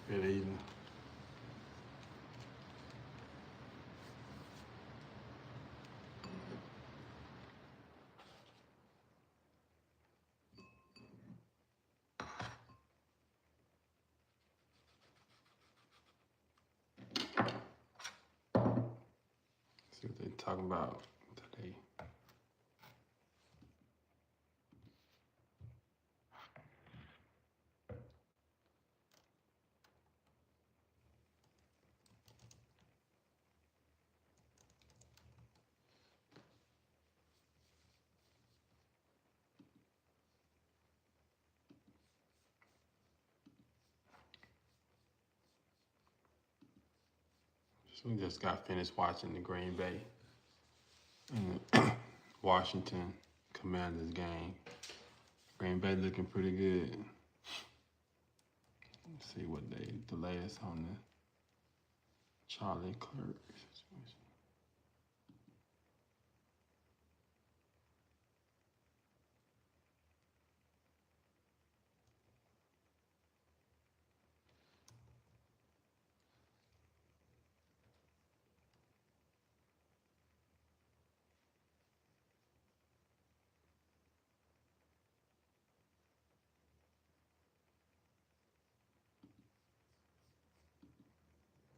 Good evening. See what they're talking about today. So we just got finished watching the Green Bay and Washington Commanders game. Green Bay looking pretty good. Let's see what the latest on the Charlie Kirk situation.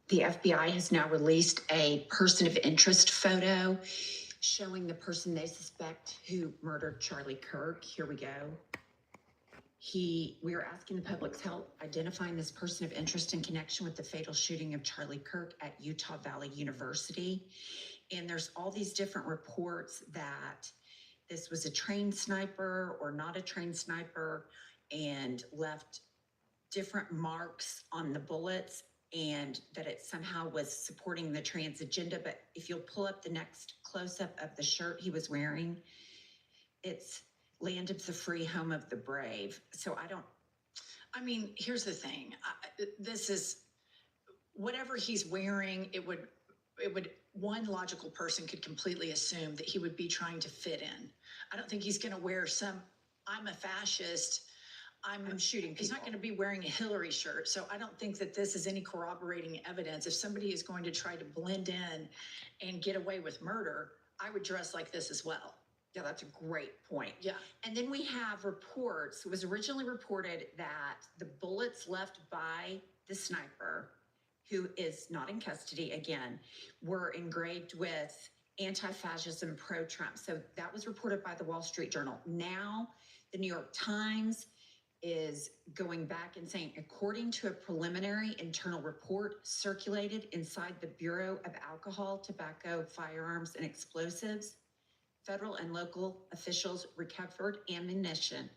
The FBI has now released a person of interest photo showing the person they suspect who murdered Charlie Kirk. Here we go. We are asking the public's help identifying this person of interest in connection with the fatal shooting of Charlie Kirk at Utah Valley University. And there's all these different reports that this was a trained sniper or not a trained sniper, and left different marks on the bullets, and that it somehow was supporting the trans agenda. But if you'll pull up the next close-up of the shirt he was wearing, it's land of the free, home of the brave. So I mean, here's the thing. This is, whatever he's wearing, it would, one logical person could completely assume that he would be trying to fit in. I don't think he's going to wear I'm a fascist, I'm shooting people. He's not going to be wearing a Hillary shirt. So I don't think that this is any corroborating evidence. If somebody is going to try to blend in and get away with murder, I would dress like this as well. Yeah, that's a great point. Yeah. And then we have reports. It was originally reported that the bullets left by the sniper, who is not in custody again, were engraved with anti-fascism, pro-Trump. So that was reported by the Wall Street Journal. Now, the New York Times is going back and saying, according to a preliminary internal report circulated inside the Bureau of Alcohol, Tobacco, Firearms, and Explosives, federal and local officials recovered ammunition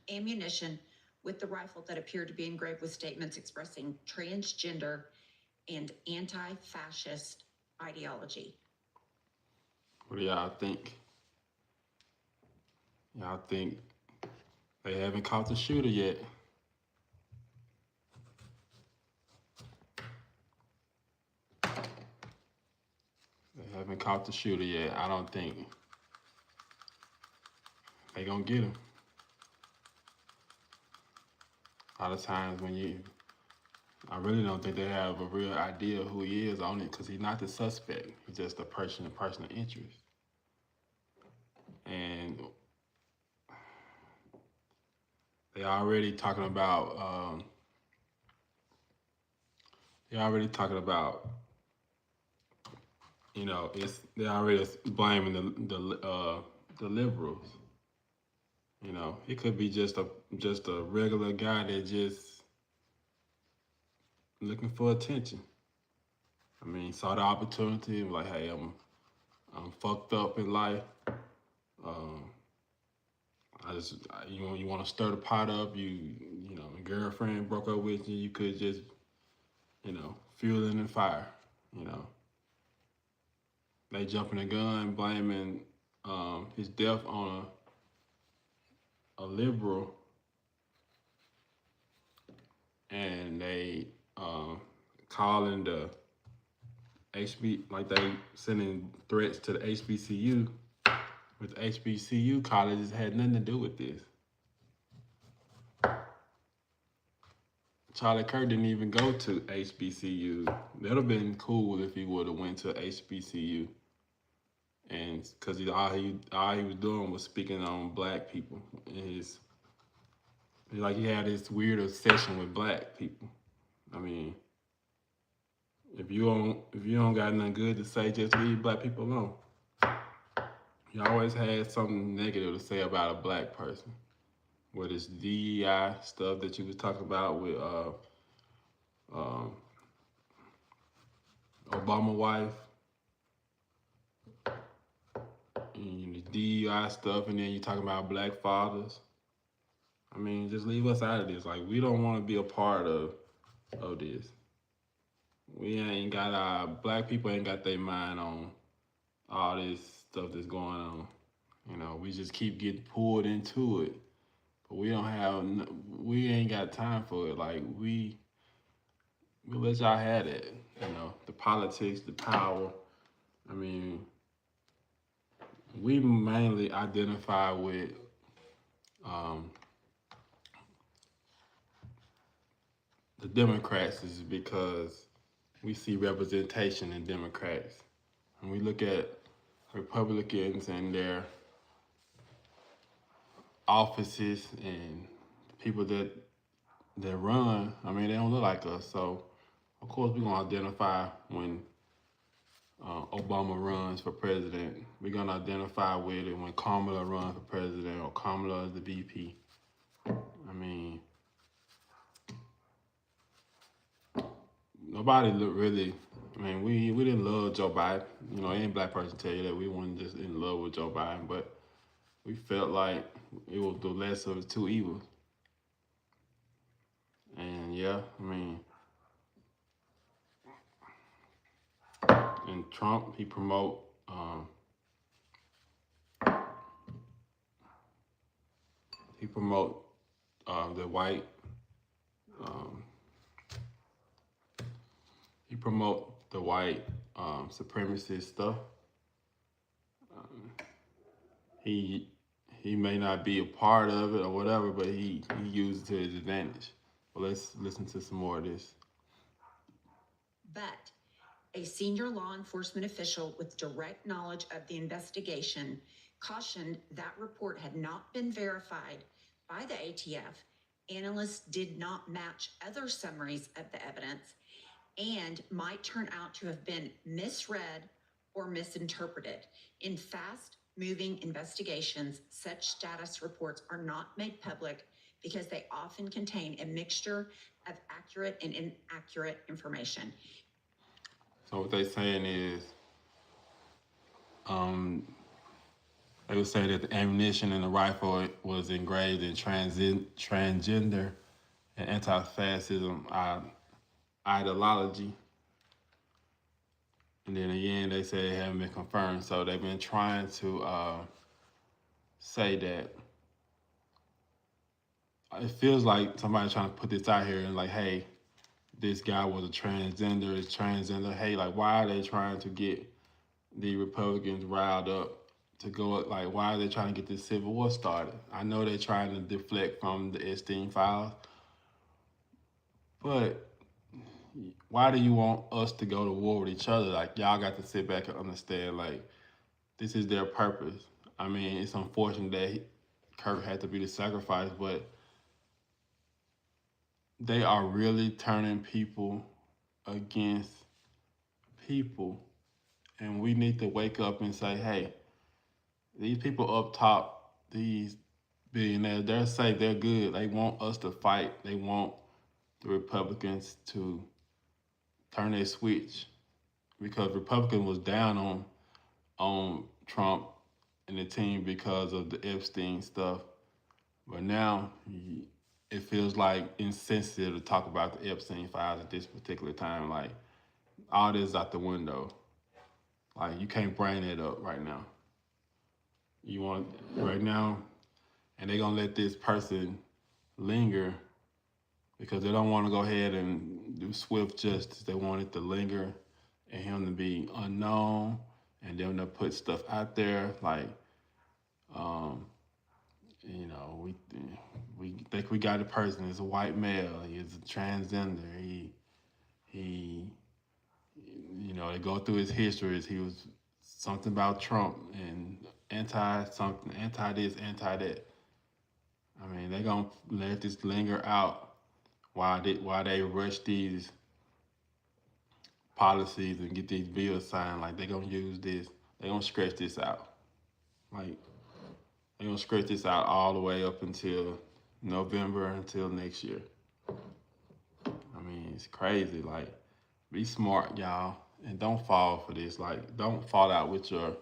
with the rifle that appeared to be engraved with statements expressing transgender and anti-fascist ideology. What do y'all think? Y'all think they haven't caught the shooter yet? They haven't caught the shooter yet. I don't think they gonna get him. A lot of times I really don't think they have a real idea of who he is on it, because he's not the suspect. He's just a person of interest. And they already talking about they're already blaming the liberals. You know, it could be just a regular guy that just looking for attention. I mean, saw the opportunity, like, hey, I'm fucked up in life. You want to stir the pot up. You know, a girlfriend broke up with you. You could just, fuel in the fire. You know, they jumping the gun, blaming his death on a liberal, and they calling the like they sending threats to the HBCU, with HBCU colleges had nothing to do with this. Charlie Kirk didn't even go to HBCU. That'd have been cool if he would have went to HBCU, and because all he was doing was speaking on black people. And he had this weird obsession with black people. I mean, if you don't got nothing good to say, just leave black people alone. He always had something negative to say about a black person. With this DEI stuff that you was talking about with um, Obama wife, and the DEI stuff, and then you talking about black fathers. I mean, just leave us out of this. Like, we don't want to be a part of this. We ain't got our black people ain't got their mind on all this stuff that's going on. We just keep getting pulled into it, but we ain't got time for it. Like, we let y'all have it. The politics, the power. I mean, we mainly identify with the Democrats is because we see representation in Democrats. When we look at Republicans and their offices and people that run, I mean, they don't look like us. So, of course, we're going to identify when Obama runs for president. We're going to identify with it when Kamala runs for president or Kamala is the VP. I mean, nobody really. I mean, we didn't love Joe Biden. Any black person tell you that we weren't just in love with Joe Biden, but we felt like it was the less of the two evils. And yeah, I mean, and Trump, he promote the white. He promote the white supremacist stuff. He may not be a part of it or whatever, but he uses it to his advantage. But let's listen to some more of this. But a senior law enforcement official with direct knowledge of the investigation cautioned that report had not been verified by the ATF. Analysts did not match other summaries of the evidence and might turn out to have been misread or misinterpreted. In fast-moving investigations, such status reports are not made public because they often contain a mixture of accurate and inaccurate information. So what they're saying is, they would say that the ammunition in the rifle was engraved in transgender and anti-fascism ideology. And then again, they say it haven't been confirmed. So they've been trying to say that it feels like somebody trying to put this out here and like, hey, this guy was a transgender, is transgender. Hey, like, why are they trying to get the Republicans riled up to go, like, why are they trying to get this civil war started? I know they're trying to deflect from the Epstein files, but why do you want us to go to war with each other? Like, y'all got to sit back and understand, like, this is their purpose. I mean, it's unfortunate that Kirk had to be the sacrifice, but they are really turning people against people. And we need to wake up and say, hey, these people up top, these billionaires, they're say they're good. They want us to fight. They want the Republicans to turn their switch, because Republican was down on Trump and the team because of the Epstein stuff. But now it feels like insensitive to talk about the Epstein files at this particular time. Like, all this out the window. Like, you can't bring it up right now. You want right now, and they're gonna let this person linger because they don't want to go ahead and do swift justice. They want it to linger and him to be unknown, and them to put stuff out there like You know, we think we got a person. He's a white male. He is a transgender. He you know, they go through his histories. He was something about Trump and anti something, anti this, anti that. I mean, they gonna let this linger out while they rush these policies and get these bills signed. Like they gonna use this. They gonna stretch this out. Like they gonna stretch this out all the way up until November until next year. I mean, it's crazy. Like, be smart, y'all, and don't fall for this. Like, don't fall out with your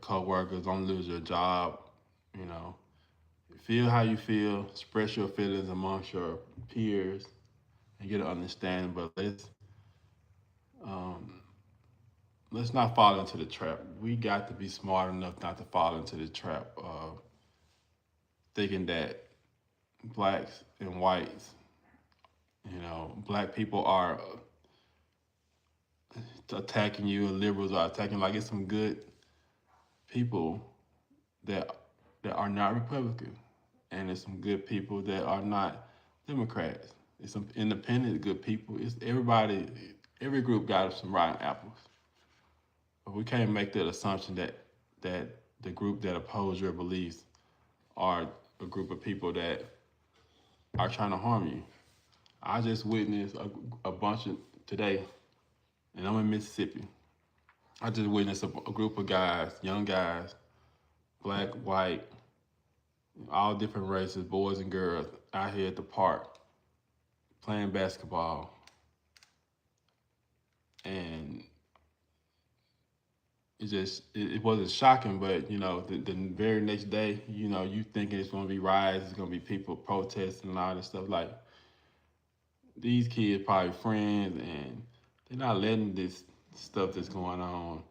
coworkers. Don't lose your job. You know, feel how you feel. Express your feelings amongst your peers and get an understanding. But um, let's not fall into the trap. We got to be smart enough not to fall into the trap of thinking that blacks and whites, you know, black people are attacking you and liberals are attacking. Like it's some good people that are not Republican, and there's some good people that are not Democrats. It's some independent good people. It's everybody. Every group got some rotten apples, but we can't make that assumption that the group that oppose your beliefs are a group of people that are trying to harm you. I just witnessed a bunch of today, and I'm in Mississippi. I just witnessed a group of guys, young guys, black, white, all different races, boys and girls, out here at the park playing basketball. And it wasn't shocking, but you know, the very next day, you know, you thinking it's gonna be riots, it's gonna be people protesting and all this stuff. Like these kids probably friends, and they're not letting this stuff that's going on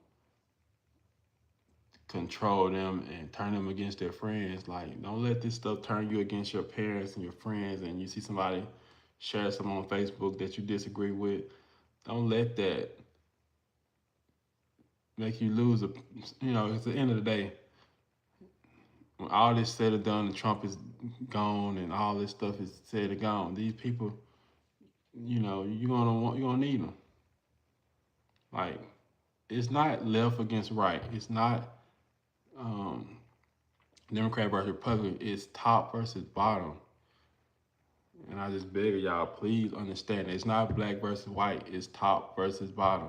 control them and turn them against their friends. Like, don't let this stuff turn you against your parents and your friends. And you see somebody share something on Facebook that you disagree with. Don't let that make you lose a. You know, it's the end of the day. When all this said and done, and Trump is gone, and all this stuff is said and gone, these people, you know, you're gonna need them. Like, it's not left against right. It's not um, Democrat versus Republican. It's top versus bottom. And I just beg y'all, please understand it's not black versus white, it's top versus bottom.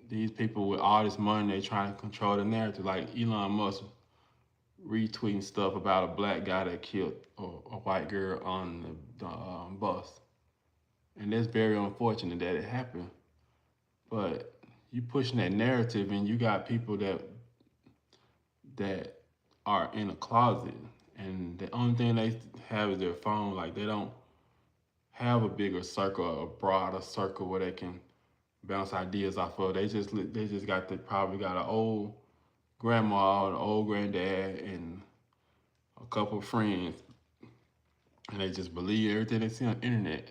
These people with all this money, they trying to control the narrative. Like Elon Musk retweeting stuff about a black guy that killed a white girl on the bus. And that's very unfortunate that it happened. But you pushing that narrative, and you got people that are in a closet, and the only thing they have is their phone. Like they don't have a bigger circle, a broader circle where they can bounce ideas off of. They just probably got an old grandma, an old granddad, and a couple of friends, and they just believe everything they see on the internet,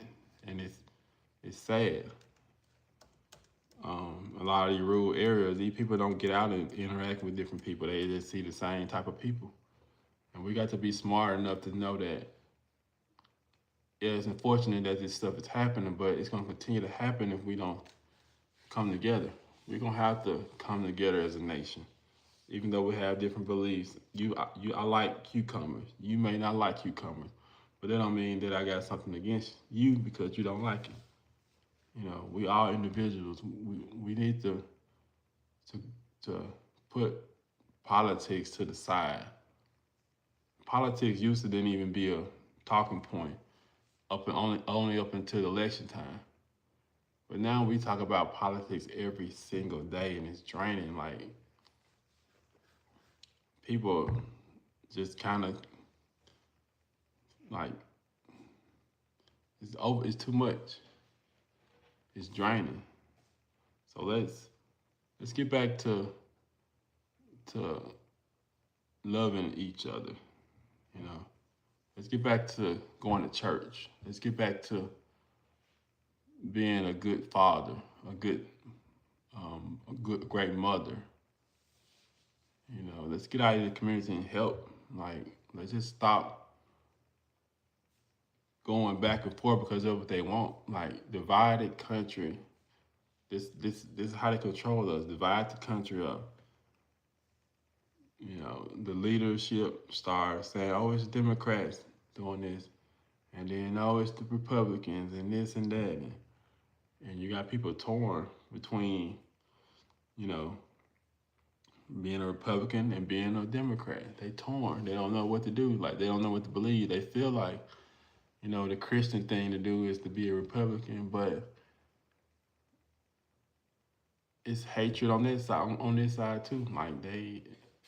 and it's sad. A lot of these rural areas, these people don't get out and interact with different people. They just see the same type of people, and we got to be smart enough to know that. Yeah, it's unfortunate that this stuff is happening, but it's gonna continue to happen if we don't come together. We're gonna have to come together as a nation, even though we have different beliefs. I like cucumbers. You may not like cucumbers, but that don't mean that I got something against you because you don't like it. You know, we all individuals. We need to to put politics to the side. Politics used to didn't even be a talking point only up until election time. But now we talk about politics every single day, and it's draining. Like people just kind of like it's over. It's too much. It's draining. So let's get back to loving each other. You know, let's get back to going to church. Let's get back to being a good father, a good great mother. You know, let's get out of the community and help. Like, let's just stop going back and forth because of what they want. Like, divided country. This is how they control us. Divide the country up. You know, the leadership starts saying, "Oh, it's Democrats doing this," and then, "Oh, it's the Republicans and this and that," and you got people torn between, you know, being a Republican and being a Democrat. They torn. They don't know what to do. Like, they don't know what to believe. They feel like, you know, the Christian thing to do is to be a Republican, but it's hatred on this side, on this side too. Like,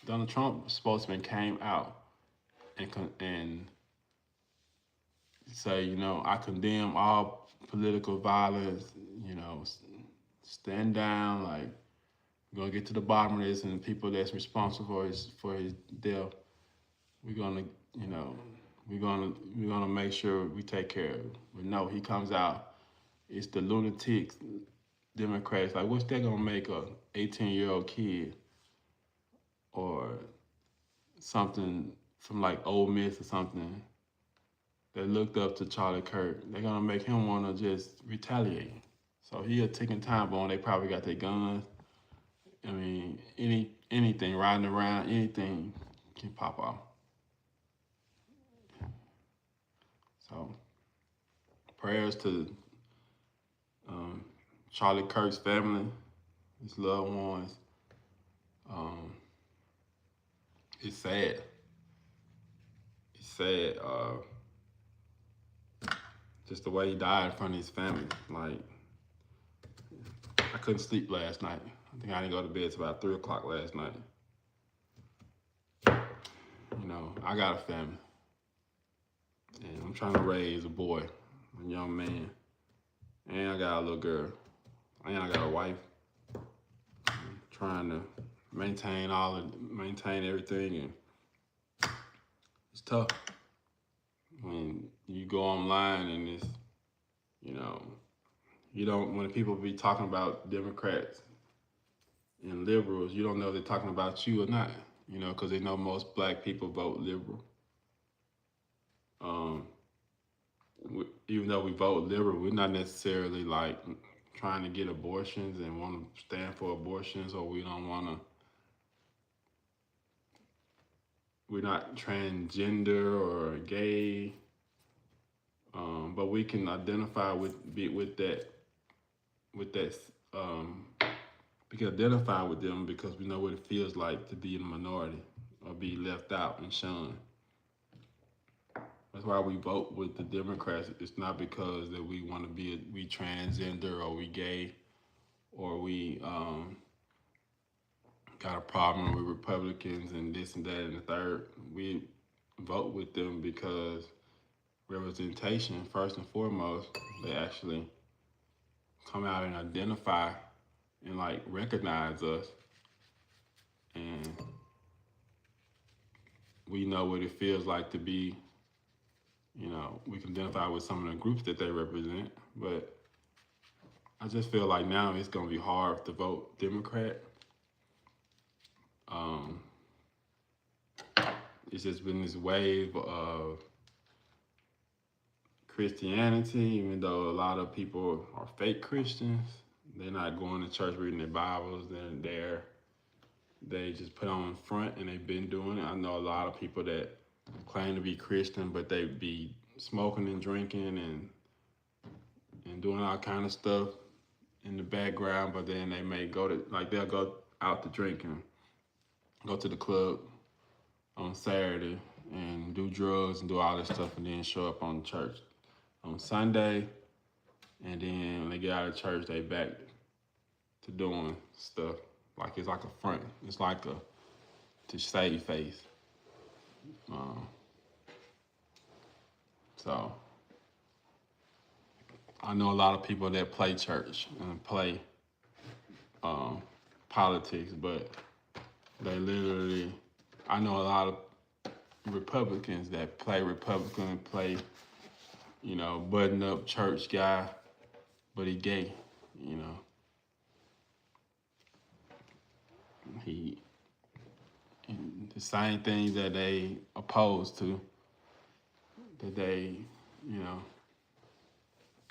Donald Trump spokesman came out and say, you know, I condemn all political violence. You know, stand down. Like, we're gonna get to the bottom of this, and the people that's responsible for his death, we're gonna, you know, we're gonna make sure we take care of it. But no, he comes out. It's the lunatics, Democrats. Like, what's that gonna make a 18-year-old kid or something from like Ole Miss or something that looked up to Charlie Kirk? They're gonna make him wanna just retaliate. So he a ticking time bomb. They probably got their guns. I mean, anything riding around, anything can pop off. So prayers to um, Charlie Kirk's family, his loved ones. Um, it's sad. It's sad. Just the way he died in front of his family. Like, I couldn't sleep last night. I think I didn't go to bed till about 3 o'clock last night. You know, I got a family. And I'm trying to raise a boy, a young man. And I got a little girl. And I got a wife. I'm trying to maintain everything, and it's tough when you go online and it's, you know, you don't, when people be talking about Democrats and liberals, you don't know if they're talking about you or not, you know, because they know most black people vote liberal. Even though we vote liberal, we're not necessarily like trying to get abortions and want to stand for abortions, or we don't want to, we're not transgender or gay, but we can identify with that. We can identify with them because we know what it feels like to be in a minority or be left out and shunned. That's why we vote with the Democrats. It's not because that we want to we transgender or we gay or we got a problem with Republicans and this and that and the third. We vote with them because representation, first and foremost, they actually come out and identify and like recognize us, and we know what it feels like to be, you know, we can identify with some of the groups that they represent. But I just feel like now it's gonna be hard to vote Democrat. It's just been this wave of Christianity, even though a lot of people are fake Christians. They're not going to church reading their Bibles. They just put on front, and they've been doing it. I know a lot of people that claim to be Christian, but they be smoking and drinking and doing all kind of stuff in the background. But then they may go to, like, they'll go out to drink and go to the club on Saturday and do drugs and do all this stuff, and then show up on church on Sunday. And then when they get out of church, they back to doing stuff. Like, it's like a front. It's like to save face. So I know a lot of people that play church and play politics, but they literally, I know a lot of Republicans that play Republican, play, you know, button up church guy, but he gay, you know. the same things that they opposed to, that they, you know,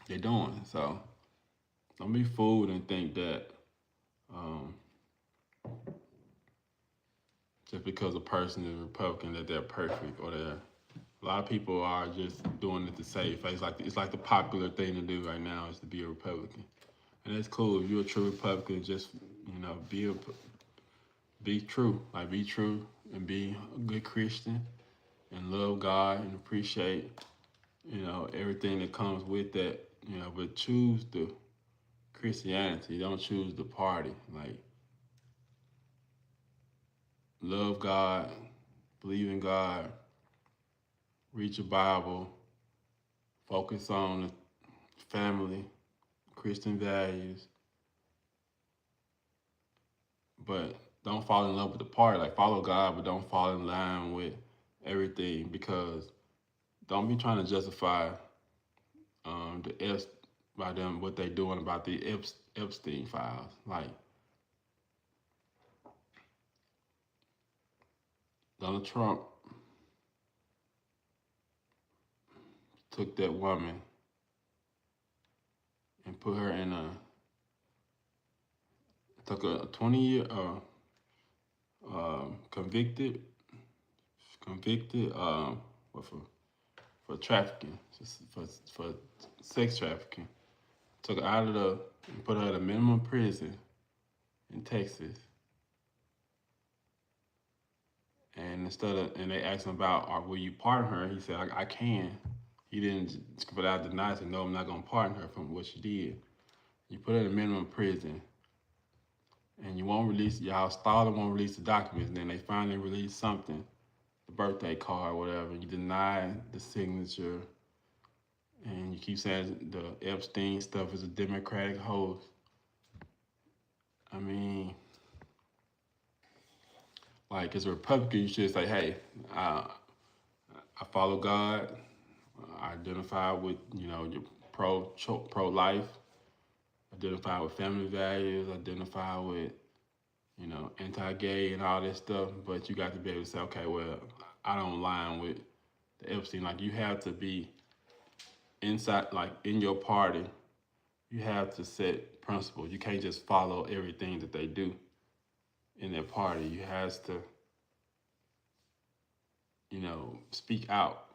they're doing. So don't be fooled and think that um, just because a person is Republican that they're perfect or they're. A lot of people are just doing it to save face. Like it's like the popular thing to do right now is to be a Republican, and that's cool. If you're a true Republican, just be true. Like be true and be a good Christian and love God and appreciate everything that comes with that. But choose the Christianity. Don't choose the party. Like love God, believe in God, read your Bible, focus on the family, Christian values, but don't fall in love with the party. Like follow God, but don't fall in line with everything because don't be trying to justify the F by them what they doing about the Epstein files. Like Donald Trump took that woman and put her in took a 20-year convicted for trafficking, for sex trafficking. Took her out of put her in a minimum prison in Texas. And they asked him about, will you pardon her? He said, I can. He didn't, without denying, said, no, I'm not going to pardon her from what she did. You put her in a minimum prison, and you won't release, y'all stalled and won't release the documents, and then they finally release something, the birthday card, whatever. You deny the signature, and you keep saying the Epstein stuff is a Democratic hoax. I mean, like as a Republican, you should say, hey, I follow God. I identify with, your pro-life. Identify with family values. Identify with, anti-gay and all this stuff. But you got to be able to say, okay, well, I don't align with the Epstein. Like you have to be inside, like in your party, you have to set principles. You can't just follow everything that they do in their party. You have to, speak out.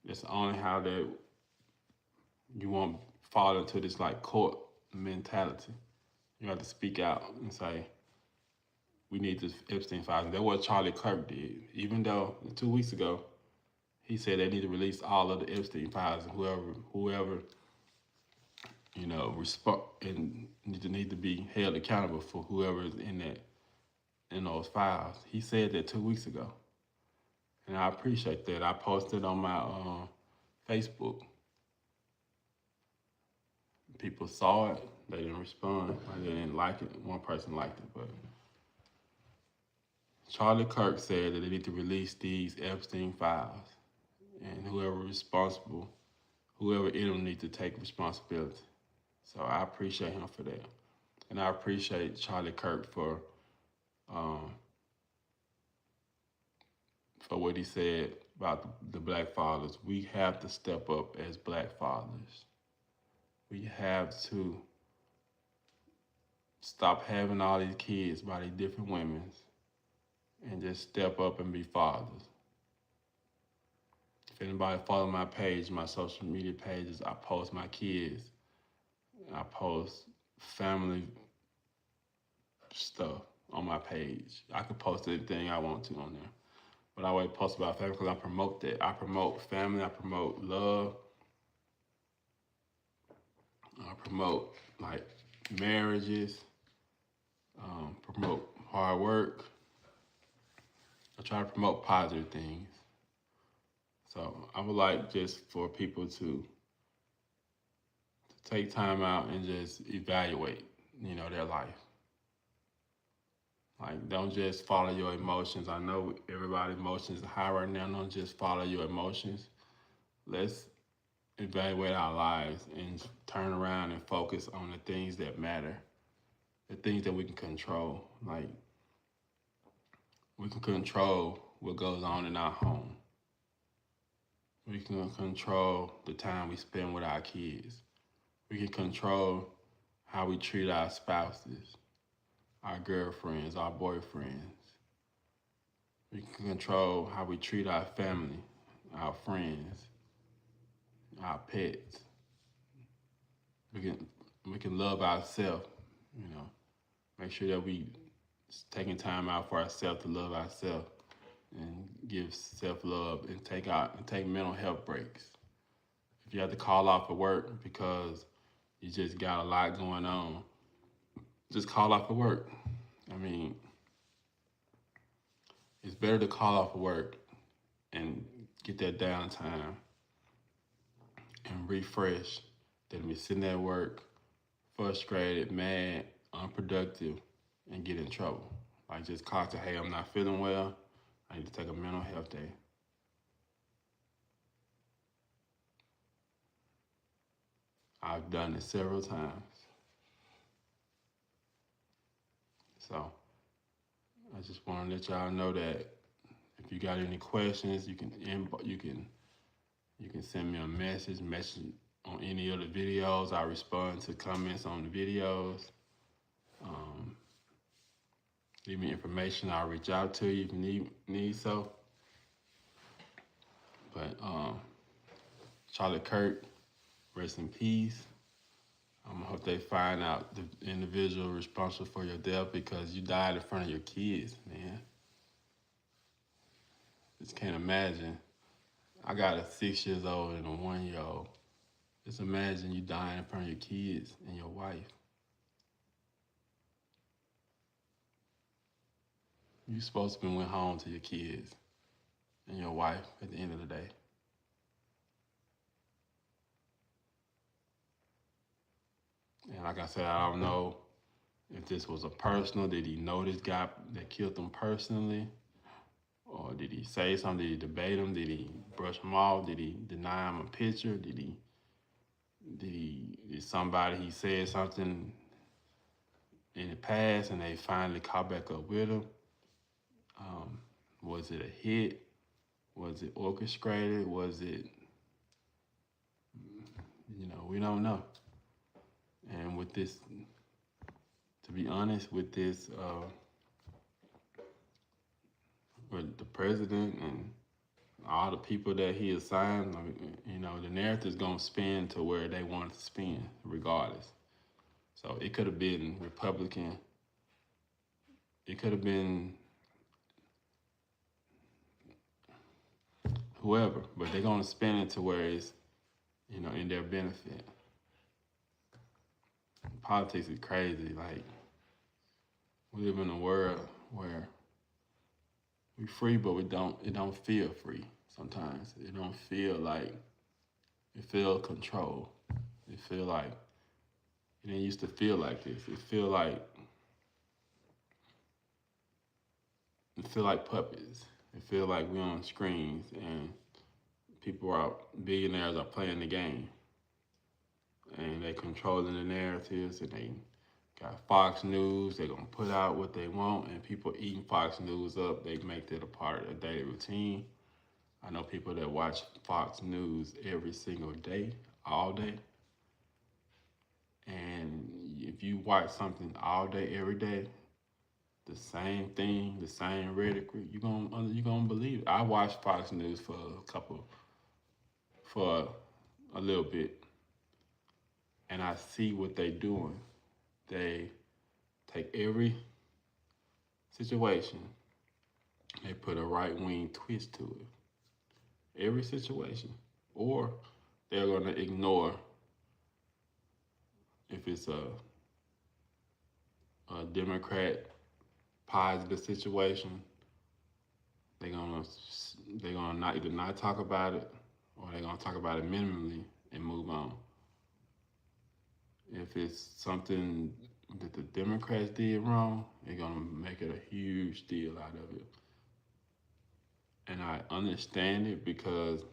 That's only how that you won't fall into this like court mentality. You have to speak out and say, we need this Epstein files. That's what Charlie Kirk did. Even though 2 weeks ago, he said they need to release all of the Epstein files and whoever and need to be held accountable for whoever is in those files. He said that 2 weeks ago. And I appreciate that. I posted on my Facebook. People saw it. They didn't respond. They didn't like it. One person liked it, but Charlie Kirk said that they need to release these Epstein files, and whoever responsible, whoever in them needs to take responsibility. So I appreciate him for that, and I appreciate Charlie Kirk for what he said about the black fathers. We have to step up as black fathers. We have to stop having all these kids by these different women and just step up and be fathers. If anybody follow my page, my social media pages, I post my kids. I post family stuff on my page. I could post anything I want to on there. But I always post about family because I promote that. I promote family. I promote love. I promote like marriages. Promote hard work. I try to promote positive things. So I would like just for people to take time out and just evaluate, their life. Like, don't just follow your emotions. I know everybody's emotions are high right now. Don't just follow your emotions. Let's evaluate our lives and turn around and focus on the things that matter, the things that we can control. Like, We can control what goes on in our home. We can control the time we spend with our kids. We can control how we treat our spouses, our girlfriends, our boyfriends. We can control how we treat our family, our friends, our pets. We can love ourselves, you know, make sure that we taking time out for ourselves to love ourselves and give self-love and take mental health breaks. If you have to call off of work because you just got a lot going on, just call off of work. I mean, it's better to call off of work and get that downtime and refresh than to be sitting at work, frustrated, mad, unproductive, and get in trouble. Like just call to, hey, I'm not feeling well. I need to take a mental health day. I've done it several times. So I just want to let y'all know that if you got any questions, you can send me a message on any of the videos. I respond to comments on the videos. Leave me information. I'll reach out to you if you need so. But Charlie Kirk, rest in peace. I hope they find out the individual responsible for your death because you died in front of your kids, man. Just can't imagine. I got a 6 years old and a 1 year old. Just imagine you dying in front of your kids and your wife. You supposed to be went home to your kids and your wife at the end of the day. And like I said, I don't know if this was a personal. Did he know this guy that killed him personally? Or did he say something? Did he debate him? Did he brush him off? Did he deny him a picture? Did somebody, he said something in the past and they finally caught back up with him? Was it a hit? Was it orchestrated? Was it, we don't know. And with this, to be honest, with this, with the president and all the people that he assigned, the narrative's gonna spin to where they want it to spin, regardless. So it could have been Republican. It could have been whoever, but they're gonna spin it to where it's, in their benefit. Politics is crazy. Like, we live in a world where we free, but it don't feel free sometimes. It don't feel like, it feel control. It feel like, it didn't used to feel like this. It feel like puppets. It feel like we on screens and billionaires are playing the game. And they controlling the narratives and they got Fox News. They're gonna put out what they want and people eating Fox News up. They make that a part of their daily routine. I know people that watch Fox News every single day, all day. And if you watch something all day, every day, the same thing, the same rhetoric, you're gonna believe it. I watched Fox News for a little bit, and I see what they're doing. They take every situation, they put a right-wing twist to it. Every situation. Or they're gonna ignore if it's a Democrat positive situation. They're gonna not talk about it, or they're gonna talk about it minimally and move on. If it's something that the Democrats did wrong, they're gonna make it a huge deal out of it. And I understand it because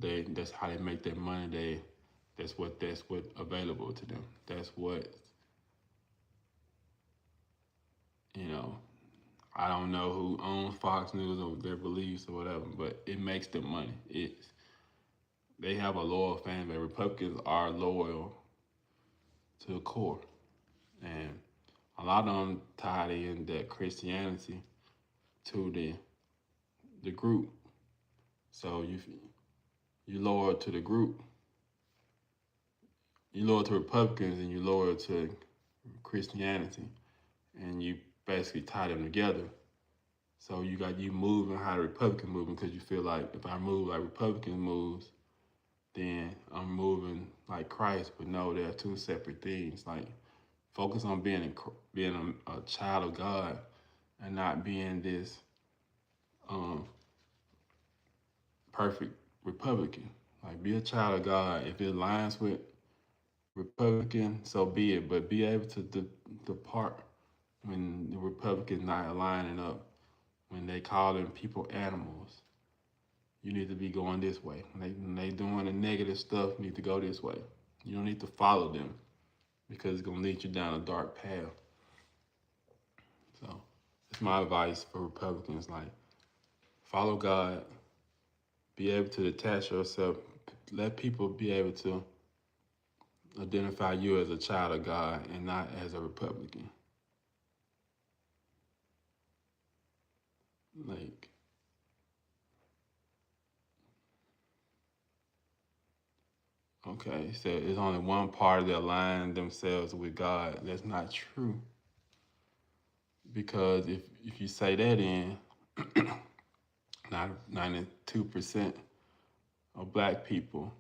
that's how they make their money. That's what available to them. That's what I don't know who owns Fox News or their beliefs or whatever, but it makes them money. They have a loyal fan base. Republicans are loyal to the core, and a lot of them tied in that Christianity to the group. So you loyal to the group, you loyal to Republicans, and you loyal to Christianity, and you basically tie them together. So you got you moving how the Republican moving because you feel like if I move like Republican moves, then I'm moving like Christ. But no, they're two separate things. Like focus on being a child of God and not being this um, perfect Republican. Like be a child of God. If it aligns with Republican, so be it. But be able to depart when the Republicans not aligning up. When they calling people animals, you need to be going this way. When they doing the negative stuff, you need to go this way. You don't need to follow them because it's gonna lead you down a dark path. So it's my advice for Republicans, like follow God, be able to detach yourself, let people be able to identify you as a child of God and not as a Republican. Like, okay, so it's only one party that align themselves with God. That's not true. Because if you say that in 92% of black people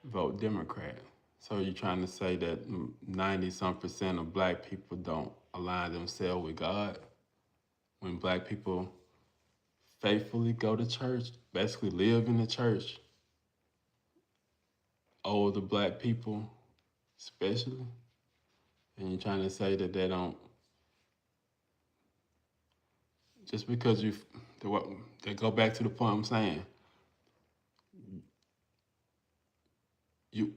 vote Democrat. So you're trying to say that 90 some percent of black people don't align themselves with God when black people faithfully go to church, basically live in the church, older black people especially, and you're trying to say that they don't, just because they go back to the point I'm saying, you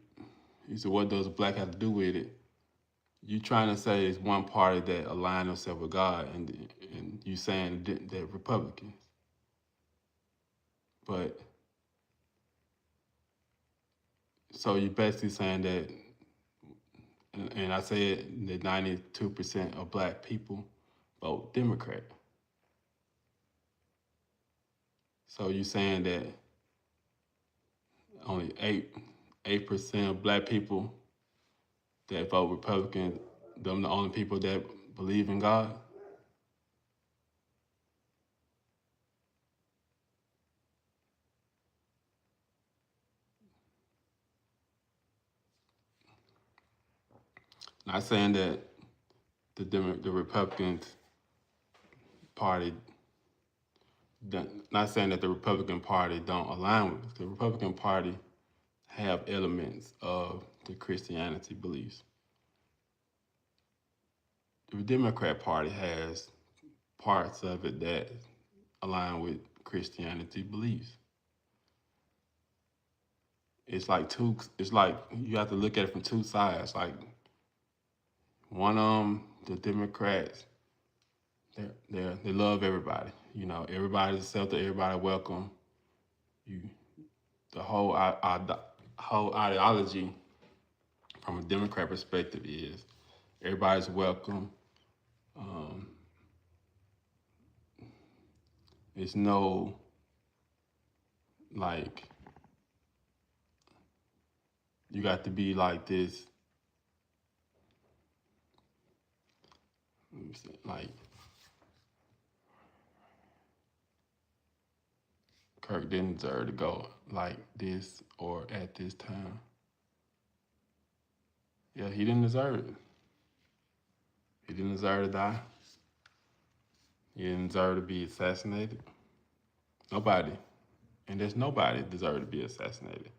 said what does black have to do with it? You trying to say it's one party that align themselves with God, and you saying that Republicans, but so you basically saying that, and I said that 92% of black people vote Democrat. So you saying that only 8% of black people that vote Republican, them the only people that believe in God? Not saying that the Republican Party, not saying that the Republican Party don't align with the Republican Party have elements of the Christianity beliefs. The Democrat Party has parts of it that align with Christianity beliefs. It's like you have to look at it from two sides. Like one the Democrats, they love everybody. You know, everybody's accepted, everybody welcome. You the whole ideology from a Democrat perspective is everybody's welcome. Um, it's no like you got to be like this. Let me see, like Kirk didn't deserve to go like this or at this time. Yeah, he didn't deserve it. He didn't deserve to die. He didn't deserve to be assassinated. Nobody. And there's nobody deserved to be assassinated.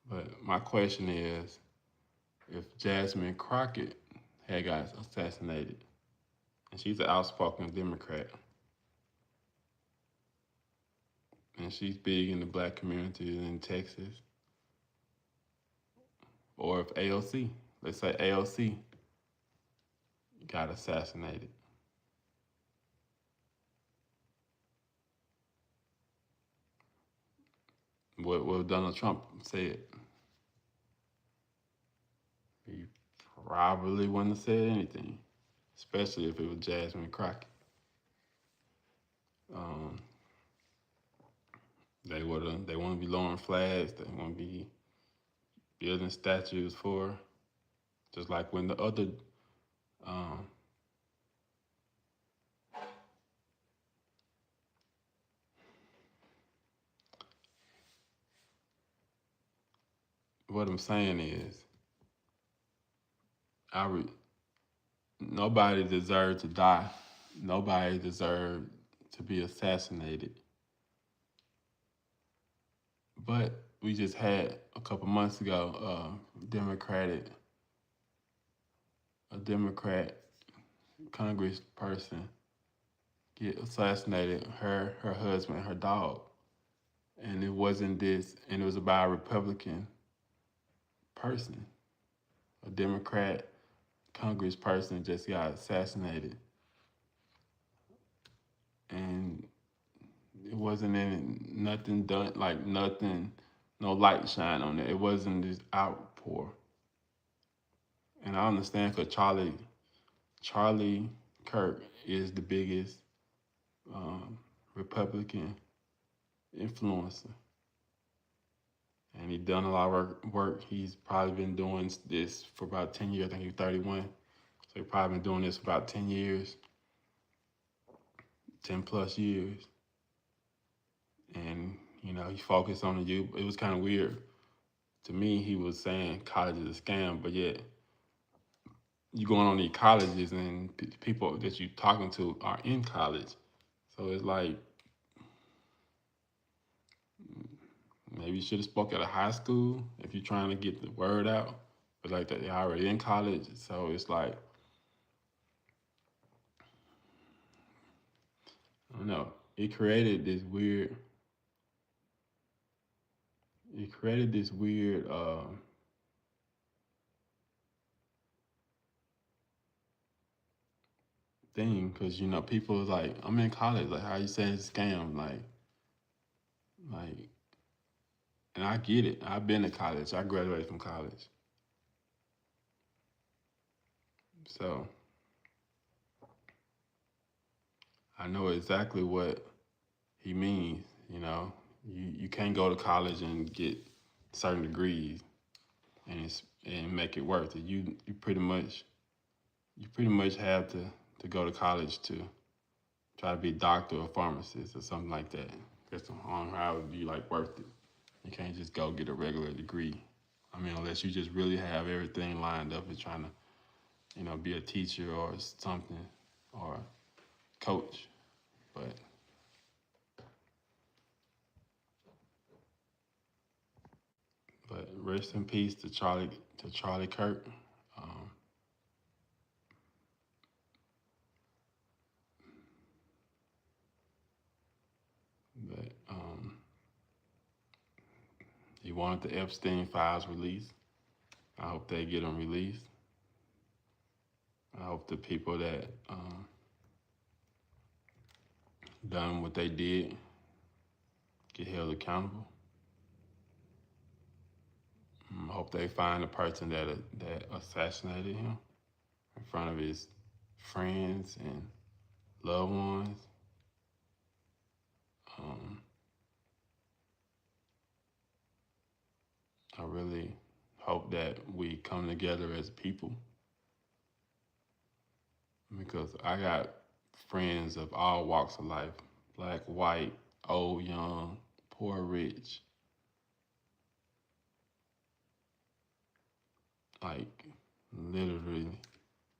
But my question is, if Jasmine Crockett had got assassinated, and she's an outspoken Democrat, and she's big in the black community in Texas, or if AOC, let's say AOC got assassinated. What Donald Trump said, he probably wouldn't have said anything, especially if it was Jasmine Crockett. Um, they want to be lowering flags. They want to be building statues for her. Just like when the other um, what I'm saying is, nobody deserved to die. Nobody deserved to be assassinated. But we just had a couple months ago a Democrat Congress person get assassinated. Her husband, her dog, and it wasn't this. And it was about a Republican person, a Democrat Congress person just got assassinated, and it wasn't nothing done, like nothing, no light shine on it. It wasn't this outpour. And I understand because Charlie Kirk is the biggest Republican influencer, and he done a lot of work. He's probably been doing this for about 10 years. I think he's 31, so he's probably been doing this for about 10 years, 10 plus years. And he focused on the youth. It was kind of weird to me. He was saying college is a scam, but yet you going on these colleges and people that you talking to are in college. So it's like maybe you should have spoke at a high school if you're trying to get the word out. But like that, they're already in college, so it's like I don't know. It created this weird. It created this weird. Thing because people was like, I'm in college, like how you saying it's a scam, like and I get it. I've been to college. I graduated from college, so I know exactly what he means. You can't go to college and get certain degrees and make it worth it. You pretty much have to go to college to try to be a doctor or pharmacist or something like that. That's on how it would be like worth it. You can't just go get a regular degree. I mean, unless you just really have everything lined up and trying to, be a teacher or something or coach. But rest in peace to Charlie Kirk. Um, but he wanted the Epstein files released. I hope they get them released. I hope the people that done what they did get held accountable. I hope they find the person that assassinated him in front of his friends and loved ones. I really hope that we come together as people because I got friends of all walks of life, black, white, old, young, poor, rich. Like literally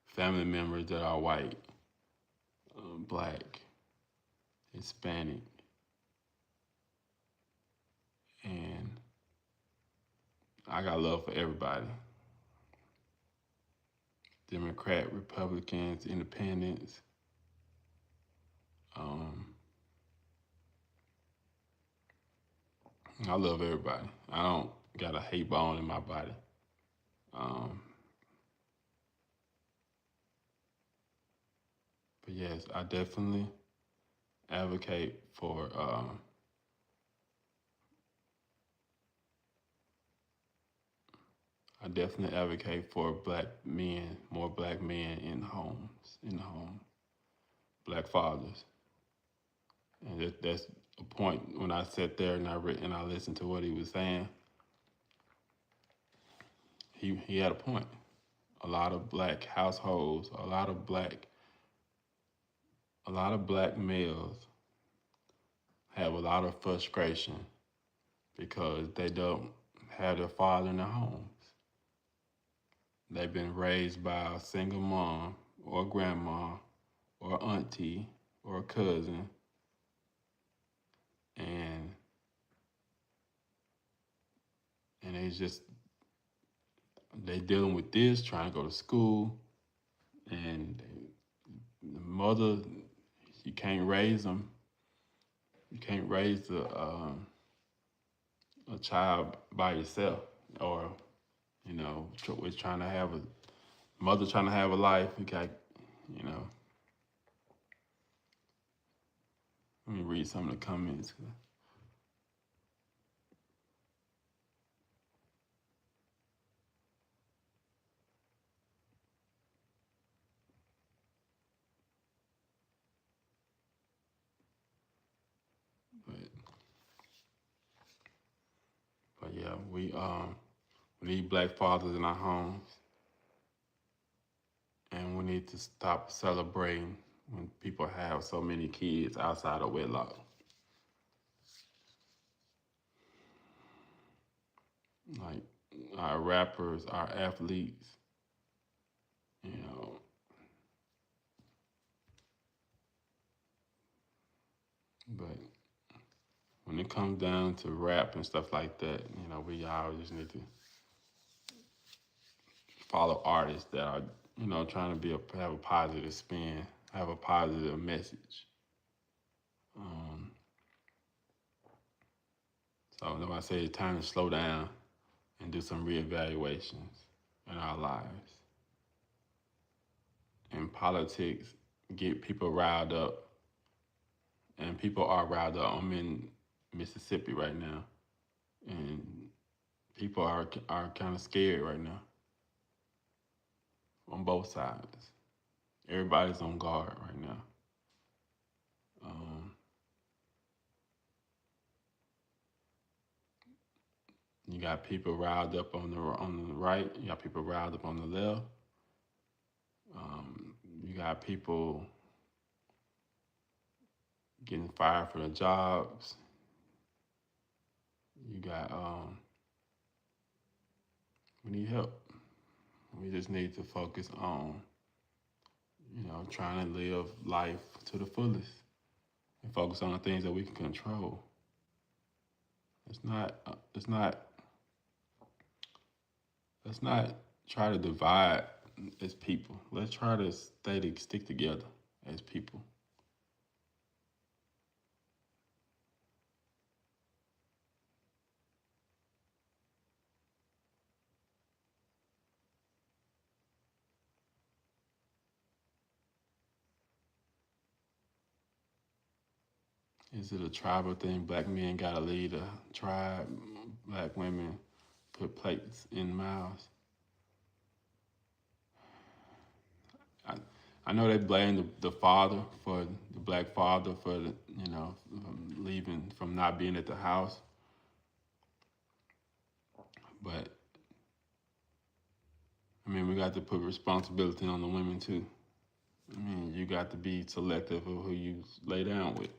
family members that are white, black, Hispanic, and I got love for everybody. Democrat, Republicans, Independents. I love everybody. I don't got a hate bone in my body. Um, But yes, I definitely advocate for black men, more black men in the home, black fathers. And that's a point when I sat there and I listened to what he was saying. He had a point. A lot of black households, a lot of black males have a lot of frustration because they don't have their father in their homes. They've been raised by a single mom or grandma or auntie or cousin, and they dealing with this, trying to go to school, and the mother, you can't raise them. You can't raise a child by yourself, or with trying to have a mother trying to have a life. You got, you know. Let me read some of the comments. But yeah, we need black fathers in our homes, and we need to stop celebrating when people have so many kids outside of wedlock. Like our rappers, our athletes, you know. But when it comes down to rap and stuff like that, we all just need to follow artists that are, trying to have a positive spin, have a positive message. So when I say it's time to slow down and do some reevaluations in our lives. And politics get people riled up, and people are riled up. I'm in Mississippi right now, and people are kind of scared right now on both sides. Everybody's on guard right now. You got people riled up on the right. You got people riled up on the left. You got people getting fired for their jobs. You got we need help. We just need to focus on trying to live life to the fullest and focus on the things that we can control. Let's not try to divide as people. Let's try to stick together as people. Is it a tribal thing? Black men gotta lead a tribe. Black women put plates in mouths. I know they blame the father for the black father for leaving, from not being at the house, but I mean we got to put responsibility on the women too. I mean you got to be selective of who you lay down with.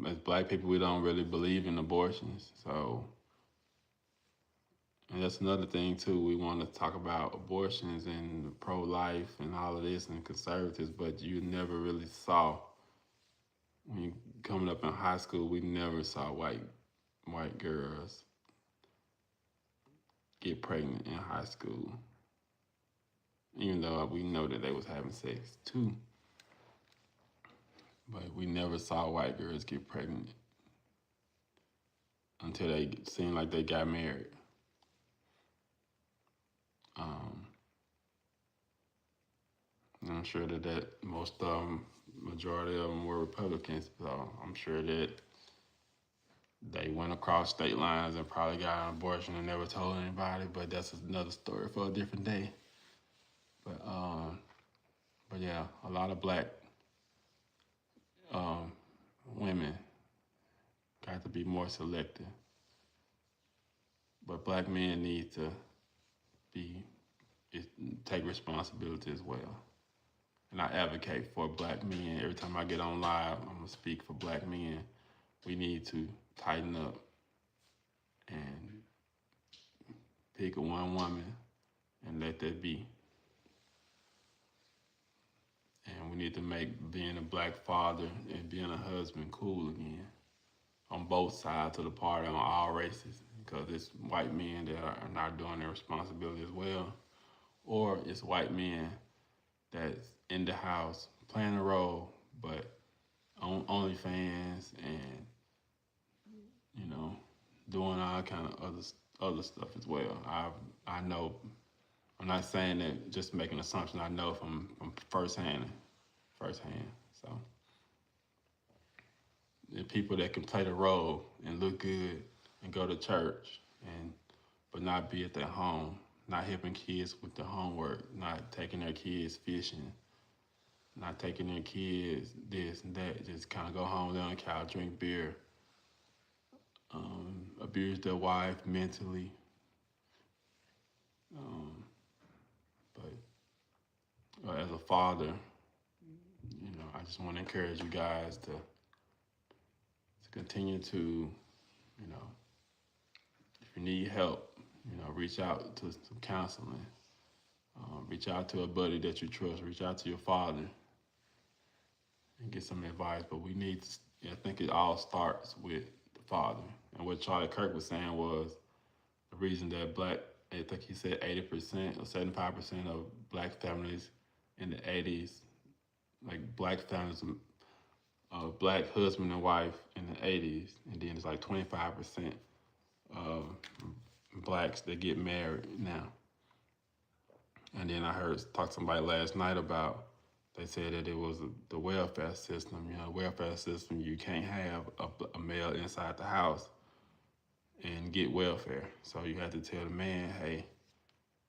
As black people, we don't really believe in abortions, so. And that's another thing too. We want to talk about abortions and pro-life and all of this and conservatives, but you never really saw, when you coming up in high school, we never saw white girls get pregnant in high school, even though we know that they was having sex too. But we never saw white girls get pregnant until they seemed like they got married. I'm sure that most majority of them were Republicans. So I'm sure that they went across state lines and probably got an abortion and never told anybody. But that's another story for a different day. But yeah, a lot of black um, women got to be more selective. But black men need to be take responsibility as well. And I advocate for black men. Every time I get on live, I'm gonna speak for black men. We need to tighten up and pick one woman and let that be. And we need to make being a black father and being a husband cool again on both sides of the party, on all races, because it's white men that are not doing their responsibility as well, or it's white men that's in the house playing a role, but on OnlyFans and doing all kind of other stuff as well. I know. I'm not saying that, just making an assumption. I know from firsthand. So the people that can play the role and look good and go to church but not be at their home, not helping kids with the homework, not taking their kids fishing, not taking their kids this and that, just kind of go home, lay on the couch, drink beer, abuse their wife mentally. But as a father, I just want to encourage you guys to continue to, if you need help, reach out to some counseling. Reach out to a buddy that you trust. Reach out to your father and get some advice. But we need to, I think it all starts with the father. And what Charlie Kirk was saying was the reason that I think he said 80% or 75% of black families in the 80s, like black families, black husband and wife in the 80s, and then it's like 25% of blacks that get married now. And then I talked to somebody last night about, they said that it was the welfare system. Welfare system, you can't have a male inside the house and get welfare. So you have to tell the man, hey,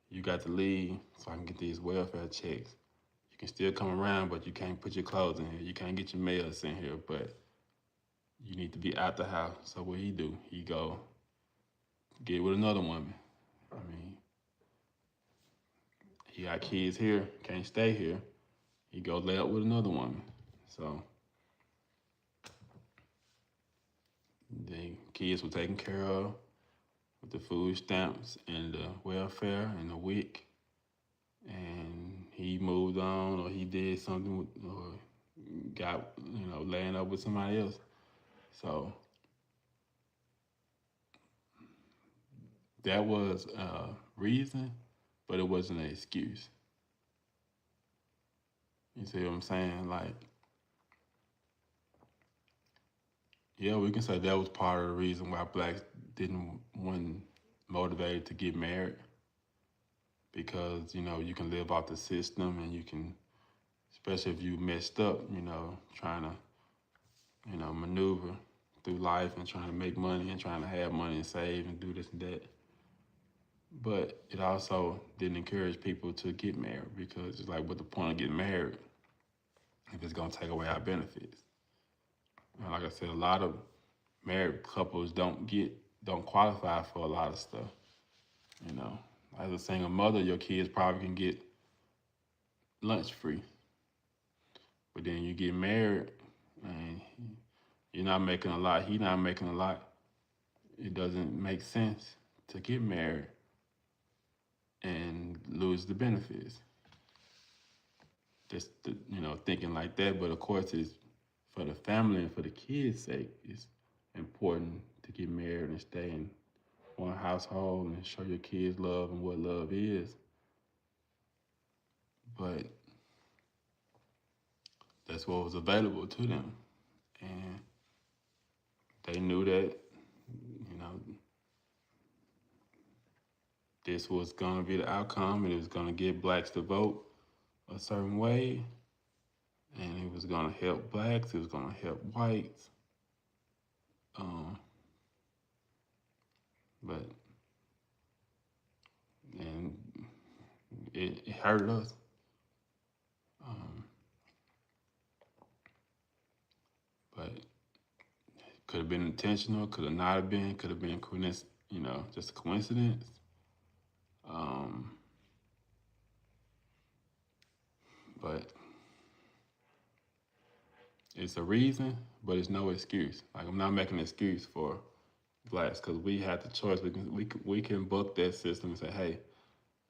you got to leave so I can get these welfare checks. You can still come around, but you can't put your clothes in here. You can't get your mail in here, but you need to be out the house. So what he do? He go get with another woman. I mean, he got kids here, can't stay here. He go lay up with another woman. So the kids were taken care of with the food stamps and the welfare and the WIC. And he moved on, or he did something, or got, laying up with somebody else. So that was a reason, but it wasn't an excuse. You see what I'm saying? Like, yeah, we can say that was part of the reason why blacks wasn't motivated to get married, because, you can live off the system, and you can, especially if you messed up, trying to, maneuver through life and trying to make money and trying to have money and save and do this and that. But it also didn't encourage people to get married, because it's like, what's the point of getting married if it's going to take away our benefits? And like I said, a lot of married couples don't qualify for a lot of stuff. As a single mother, your kids probably can get lunch free. But then you get married and you're not making a lot, he's not making a lot. It doesn't make sense to get married and lose the benefits. Just thinking like that. But of course, it's for the family and for the kids' sake, it's important to get married and stay in one household and show your kids love and what love is. But that's what was available to them. And they knew that, this was going to be the outcome, and it was going to get blacks to vote. a certain way, and it was gonna help blacks, it was gonna help whites, um, but and it hurt us. Um, but could have been intentional, could have not have been, could have been just a coincidence. Um, but it's a reason, but it's no excuse. Like, I'm not making an excuse for blacks because we had the choice. We can book that system and say, hey,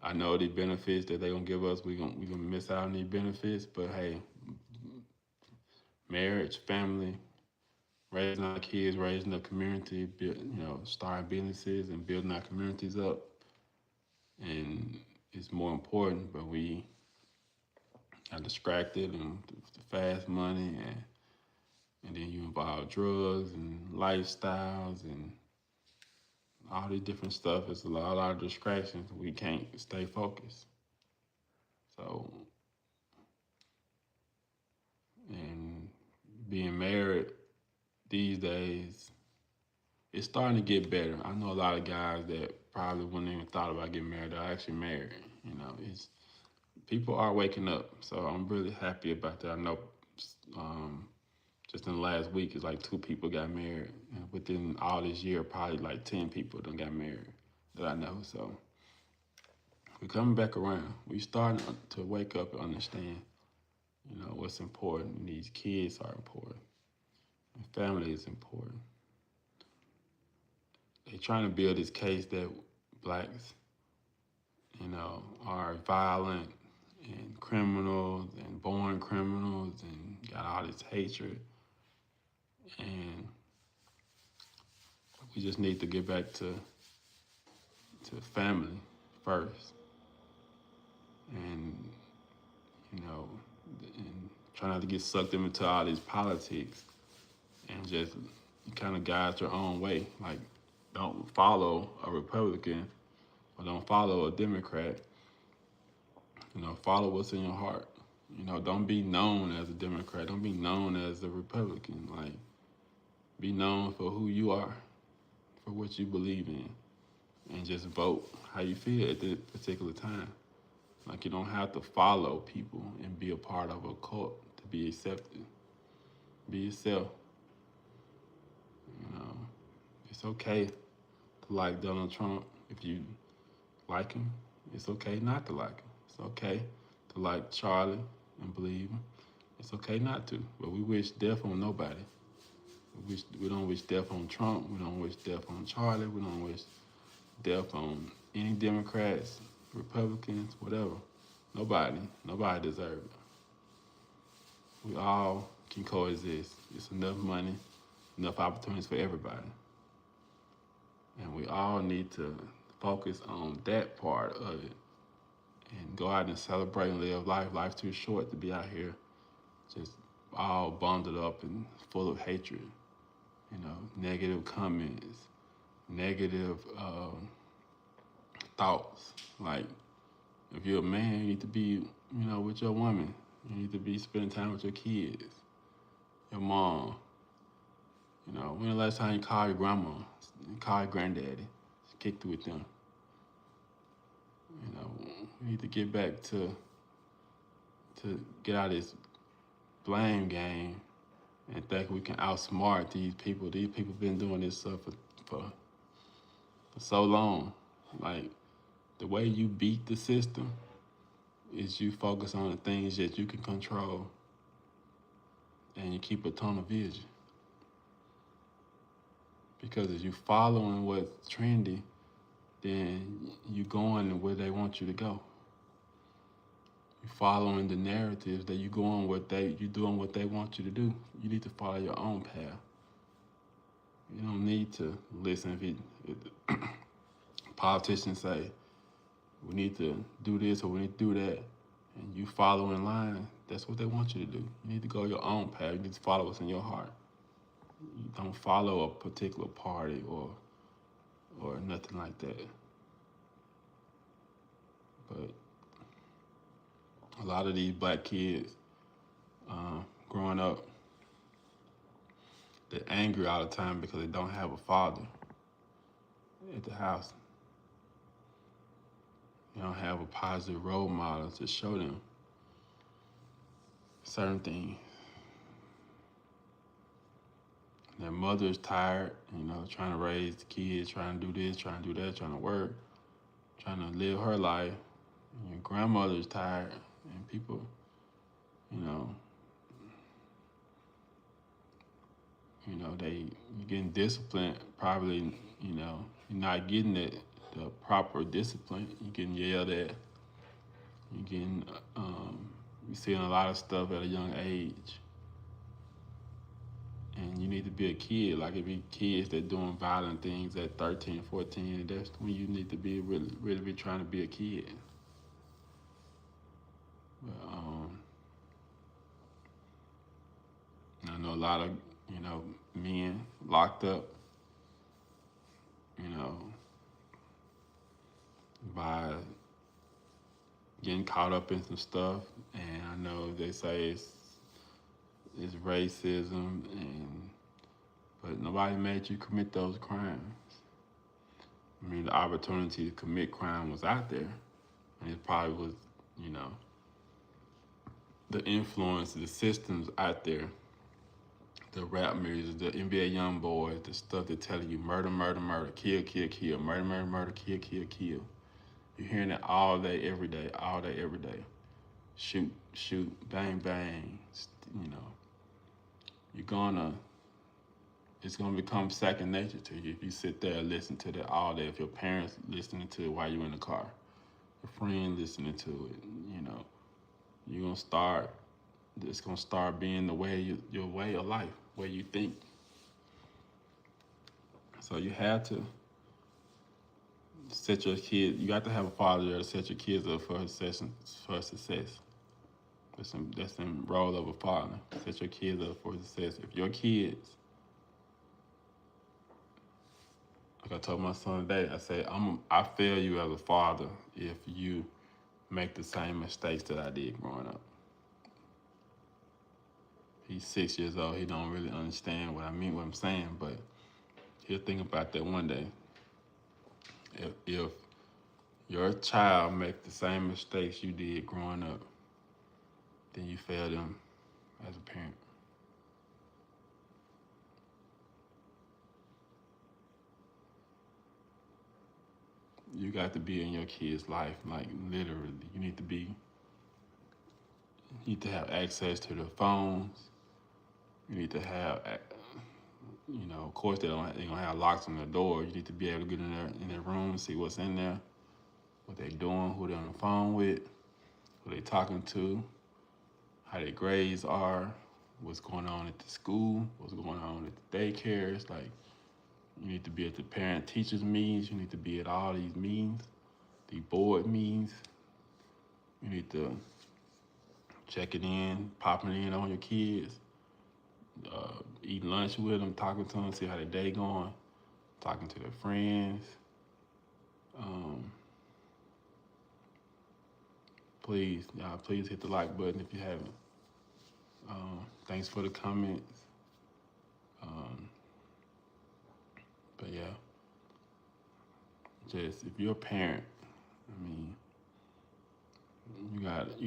I know the benefits that they're gonna give us. We gonna miss out on these benefits, but hey, marriage, family, raising our kids, raising the community, starting businesses and building our communities up, and it's more important. But we are distracted and the fast money, and then you involve drugs and lifestyles and all these different stuff. It's a lot of distractions. We can't stay focused. So, and being married these days, it's starting to get better. I know a lot of guys that probably wouldn't even thought about getting married. They're actually married. It's people are waking up. So I'm really happy about that. I know um, just in the last week, it's like 2 people got married. And within all this year, probably like 10 people done got married that I know. So we're coming back around. We starting to wake up and understand, what's important. These kids are important. And family is important. They're trying to build this case that blacks, are violent and criminals and born criminals and got all this hatred. And we just need to get back to family first. And, and try not to get sucked into all these politics and just kind of guide your own way. Like, don't follow a Republican or don't follow a Democrat. Follow what's in your heart. Don't be known as a Democrat. Don't be known as a Republican. Like, be known for who you are, for what you believe in, and just vote how you feel at that particular time. Like, you don't have to follow people and be a part of a cult to be accepted. Be yourself. You know, it's okay to like Donald Trump if you like him. It's okay not to like him. It's okay to like Charlie and believe him. It's okay not to. But we wish death on nobody. We don't wish death on Trump. We don't wish death on Charlie. We don't wish death on any Democrats, Republicans, whatever. Nobody deserves it. We all can coexist. It's enough money, enough opportunities for everybody. And we all need to focus on that part of it and go out and celebrate and live life. Life's too short to be out here just all bundled up and full of hatred, negative comments, negative thoughts. Like, if you're a man, you need to be, with your woman. You need to be spending time with your kids, your mom. When the last time you called your grandma, call your granddaddy, kicked it with them? We need to get back to get out of this blame game and think we can outsmart these people. These people been doing this stuff for so long. Like, the way you beat the system is you focus on the things that you can control and you keep a tunnel vision. Because if you following what's trendy, then you going where they want you to go. You following the narratives that you doing what they want you to do. You need to follow your own path. You don't need to listen if politicians say we need to do this or we need to do that, and you follow in line. That's what they want you to do. You need to go your own path. You need to follow what's in your heart. You don't follow a particular party or nothing like that. But a lot of these black kids growing up, they're angry all the time because they don't have a father at the house. They don't have a positive role model to show them certain things. Their mother is tired, trying to raise the kids, trying to do this, trying to do that, trying to work, trying to live her life. And your grandmother is tired, and people, you're getting disciplined. Probably, you're not getting the proper discipline. You're getting yelled at. You're getting, you're seeing a lot of stuff at a young age. And you need to be a kid. Like, if you kids that doing violent things at 13, 14, that's when you need to be really be trying to be a kid. But, I know a lot of, men locked up, by getting caught up in some stuff. And I know they say it's racism, but nobody made you commit those crimes. I mean, the opportunity to commit crime was out there, and it probably was, the influence, the systems out there, the rap music, the NBA young boys, the stuff that telling you murder, murder, murder, kill, kill, kill, murder, murder, murder, kill, kill, kill. You're hearing it all day, every day, all day, every day. Shoot, shoot, bang, bang. It's gonna become second nature to you if you sit there and listen to that all day. If your parents listening to it while you're in the car, your friend listening to it, you're gonna start. It's gonna start being the way your way of life, way you think. So you have to set your kid. You got to have a father there to set your kids up for success. That's the role of a father. Set your kids up for success. If your kids, like I told my son today, I said, I fail you as a father if you make the same mistakes that I did growing up. He's 6 years old. He don't really understand what I'm saying, but he'll think about that one day. If your child make the same mistakes you did growing up, then you fail them as a parent. You got to be in your kid's life, like literally. You need to have access to the phones. You need to have, of course they're gonna have locks on their door. You need to be able to get in their room, see what's in there, what they're doing, who they're on the phone with, who they're talking to, how their grades are, what's going on at the school, what's going on at the daycares. Like, you need to be at the parent-teachers meetings. You need to be at all these meetings, the board meetings. You need to check it in, popping in on your kids, eating lunch with them, talking to them, see how their day going, talking to their friends. Please hit the like button if you haven't. Thanks for the comments. But yeah, just if you're a parent, I mean, you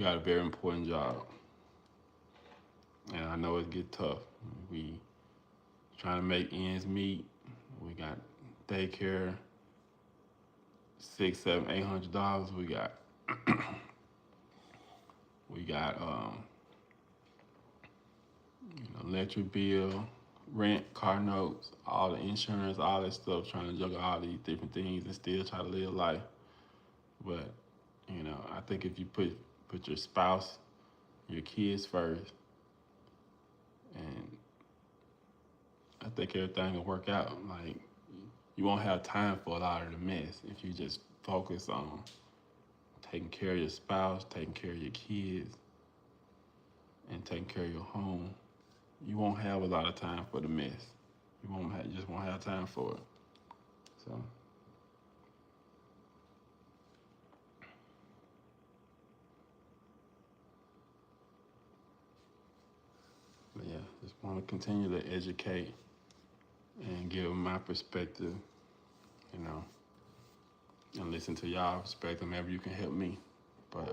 got a very important job, and I know it get tough. We trying to make ends meet. We got daycare, $600, $700, $800. We got electric bill, rent, car notes, all the insurance, all that stuff, trying to juggle all these different things and still try to live life. But, I think if you put your spouse, your kids first, and I think everything will work out. Like, you won't have time for a lot of the mess if you just focus on taking care of your spouse, taking care of your kids, and taking care of your home. You won't have a lot of time for the mess. You just won't have time for it. So. want to continue to educate and give my perspective, you know, and listen to y'all perspective. Maybe you can help me. But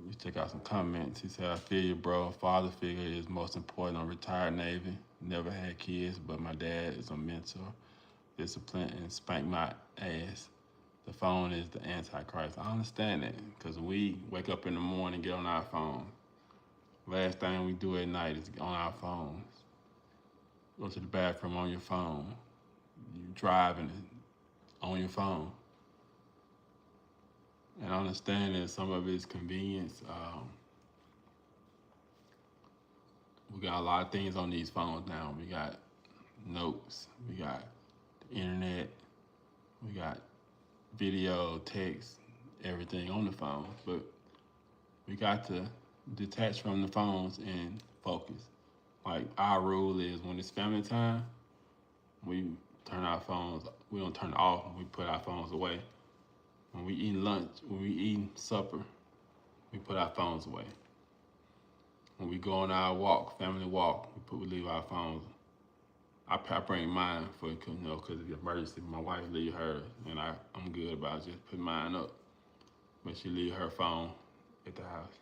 you check out some comments. He said, I feel you, bro. Father figure is most important. I'm retired Navy. Never had kids, but my dad is a mentor, discipline, and spank my ass. The phone is the antichrist. I understand that because we wake up in the morning, get on our phone. Last thing we do at night is on our phones. Go to the bathroom on your phone. You driving on your phone. And I understand that some of it's convenience. We got a lot of things on these phones now. We got notes, we got the internet, we got video, text, everything on the phone. But we got to detach from the phones and focus. Like our rule is when it's family time, we turn our phones, we don't turn it off, we put our phones away. When we eat lunch, when we eat supper, we put our phones away. When we go on our walk, family walk, we leave our phones. I bring mine for, because of the emergency. My wife leave hers, and I'm good about just putting mine up. But she leave her phone at the house.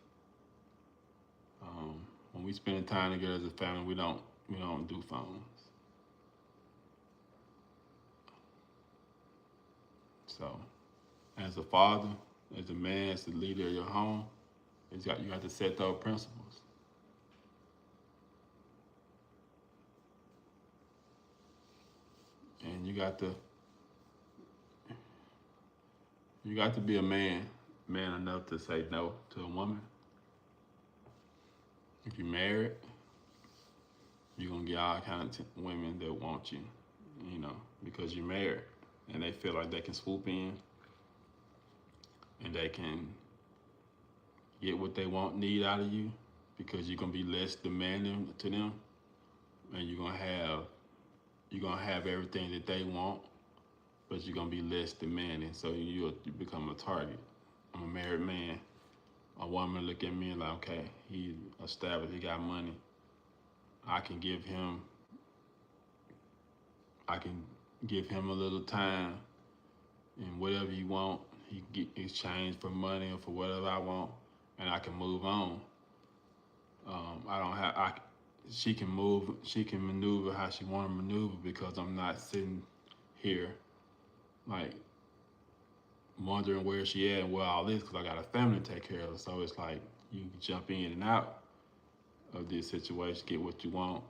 When we spend time together as a family, we don't do phones. So, as a father, as a man, as the leader of your home, you have to set those principles. And you got to be a man enough to say no to a woman. If you're married, you're gonna get all kinds of women that want you, because you're married, and they feel like they can swoop in, and they can get what they need out of you, because you're gonna be less demanding to them, and you're gonna have everything that they want, but you're gonna be less demanding, so you become a target. I'm a married man. A woman look at me and like, okay, he established, he got money. I can give him a little time, and whatever he want, he get exchange for money or for whatever I want, and I can move on. She can maneuver how she want to maneuver, because I'm not sitting here like wondering where she at and where all is, because I got a family to take care of. So it's like you can jump in and out of this situation, get what you want,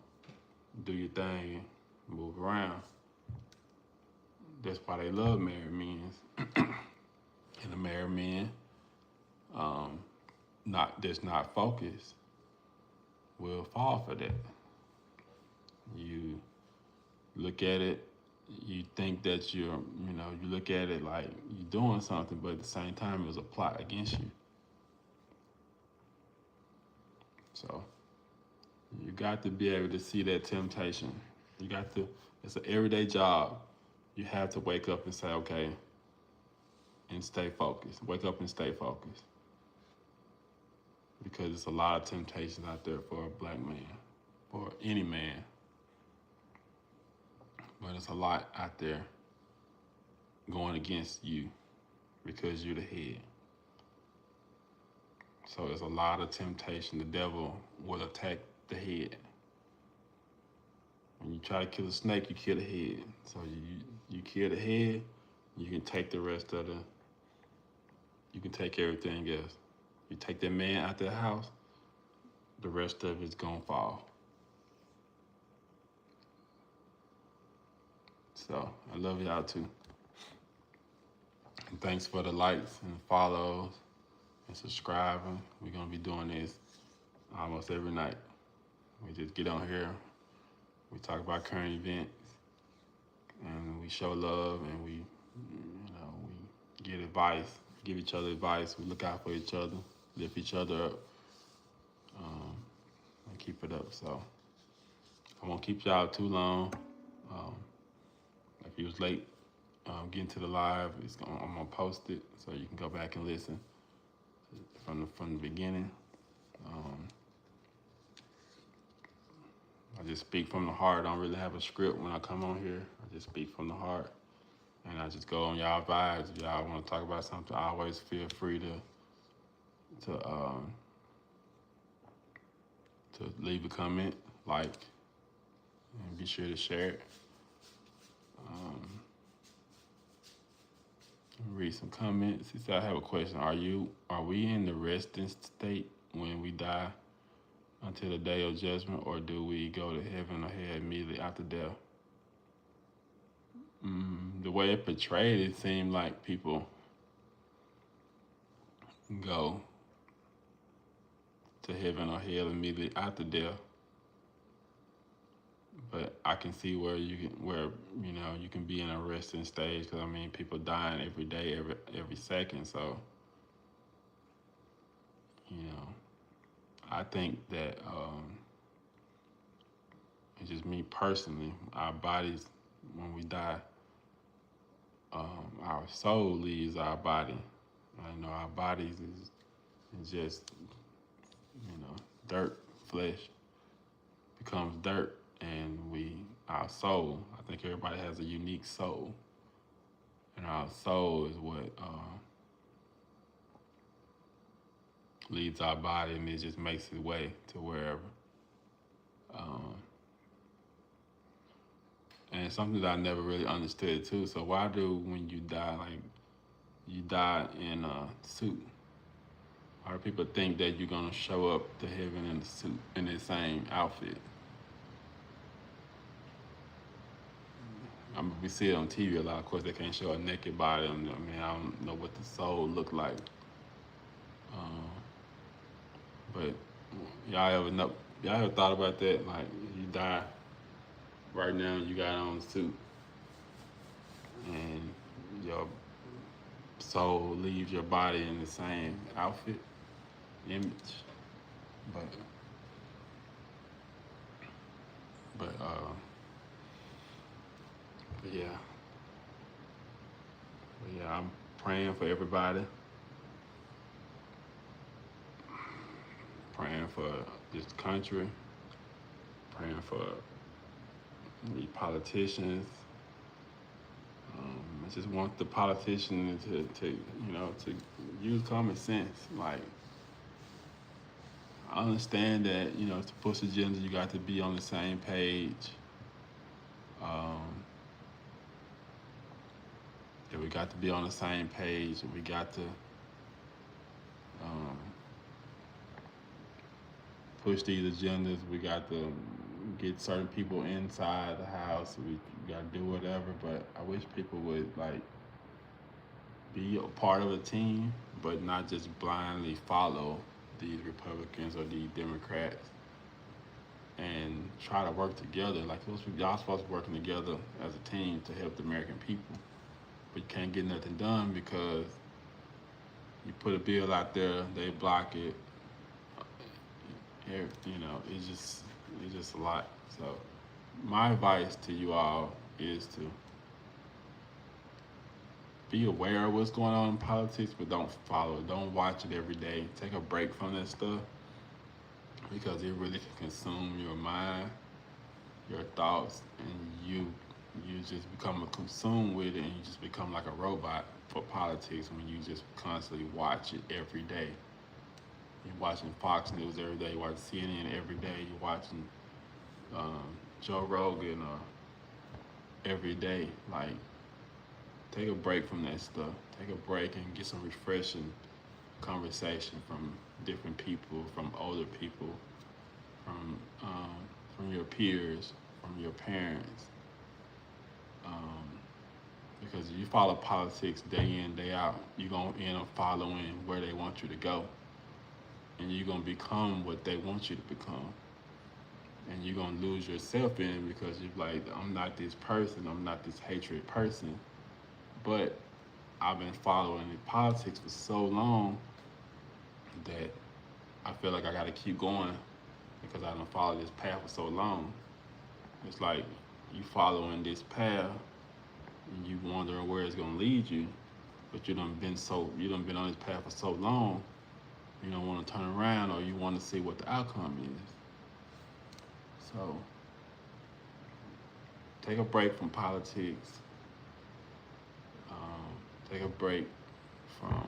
do your thing, and move around. That's why they love married men. And a married man, that's not focused, will fall for that. You look at it, you think that you look at it like you're doing something, but at the same time, it was a plot against you. So you got to be able to see that temptation. It's an everyday job. You have to wake up and say, okay, and stay focused. Wake up and stay focused. Because it's a lot of temptations out there for a black man, for any man. But it's a lot out there going against you because you're the head. So there's a lot of temptation. The devil will attack the head. When you try to kill a snake, you kill the head. So you kill the head, you can take the rest of you can take everything else. You take that man out the house, the rest of it's gonna fall. So I love y'all too. And thanks for the likes and the follows and subscribing. We're gonna be doing this almost every night. We just get on here, we talk about current events, and we show love, and we get advice, give each other advice. We look out for each other, lift each other up, and keep it up. So I won't keep y'all too long. If you was late getting to the live, I'm gonna post it so you can go back and listen from the beginning. I just speak from the heart. I don't really have a script when I come on here. I just speak from the heart. And I just go on y'all vibes. If y'all want to talk about something, I always feel free to leave a comment, like, and be sure to share it. Read some comments. He said, I have a question. Are we in the resting state when we die until the day of judgment, or do we go to heaven or hell immediately after death? The way it portrayed, it seemed like people go to heaven or hell immediately after death. But I can see where you can be in a resting stage, because I mean, people dying every day, every second. So, I think that it's just me personally. Our bodies, when we die, our soul leaves our body. Our bodies is just dirt, flesh becomes dirt, and our soul. I think everybody has a unique soul, and our soul is what leads our body, and it just makes its way to wherever. And it's something that I never really understood too. So why do, when you die, like you die in a suit? Why do people think that you're gonna show up to heaven in a suit, in the same outfit? We see it on TV a lot. Of course, they can't show a naked body. I mean, I don't know what the soul look like. But y'all ever thought about that? Like, you die right now, you got on a suit, and your soul leaves your body in the same outfit, image. But yeah, I'm praying for everybody. Praying for this country. Praying for the politicians. I just want the politicians to use common sense. Like, I understand that, to push agenda, you got to be on the same page. That we got to be on the same page. We got to push these agendas. We got to get certain people inside the house. We got to do whatever. But I wish people would be a part of a team, but not just blindly follow these Republicans or these Democrats, and try to work together. Like, y'all supposed to be working together as a team to help the American people. But you can't get nothing done because you put a bill out there, they block it. It's just a lot. So my advice to you all is to be aware of what's going on in politics, but don't follow it. Don't watch it every day. Take a break from that stuff, because it really can consume your mind, your thoughts, and you just become consumed with it, and you just become like a robot for politics when you just constantly watch it every day. You're watching Fox News every day, you're watching CNN every day, you're watching Joe Rogan every day. Like, take a break from that stuff. Take a break and get some refreshing conversation from different people, from older people, from your peers, from your parents. Because if you follow politics day in, day out, you're going to end up following where they want you to go. And you're going to become what they want you to become. And you're going to lose yourself in it, because you're like, I'm not this person, I'm not this hatred person. But I've been following politics for so long that I feel like I got to keep going, because I don't follow this path for so long. It's like you following this path and you wondering where it's gonna lead you, but you done been on this path for so long, you don't want to turn around, or you want to see what the outcome is. So take a break from politics. Take a break from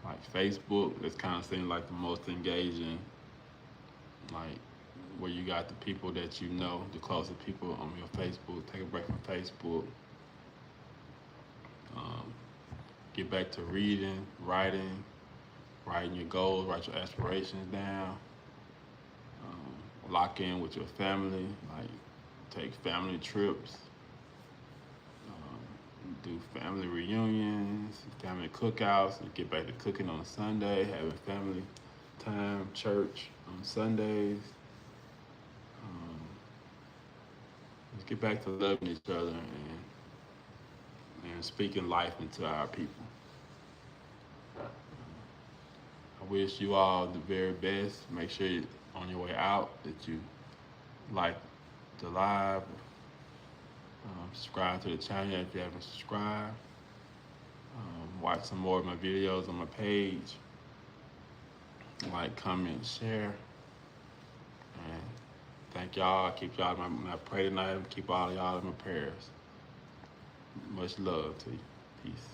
like Facebook. It's kind of seems like the most engaging, like where you got the people that you know, the closest people on your Facebook. Take a break from Facebook. Get back to reading, writing your goals, write your aspirations down. Lock in with your family, like take family trips, do family reunions, family cookouts, and get back to cooking on Sunday, having family time, church on Sundays. Let's get back to loving each other and speaking life into our people. I wish you all the very best. Make sure on your way out that you like the live, subscribe to the channel if you haven't subscribed. Watch some more of my videos on my page. Like, comment, share. And thank y'all. I keep y'all in my prayer tonight. Keep all of y'all in my prayers. Much love to you. Peace.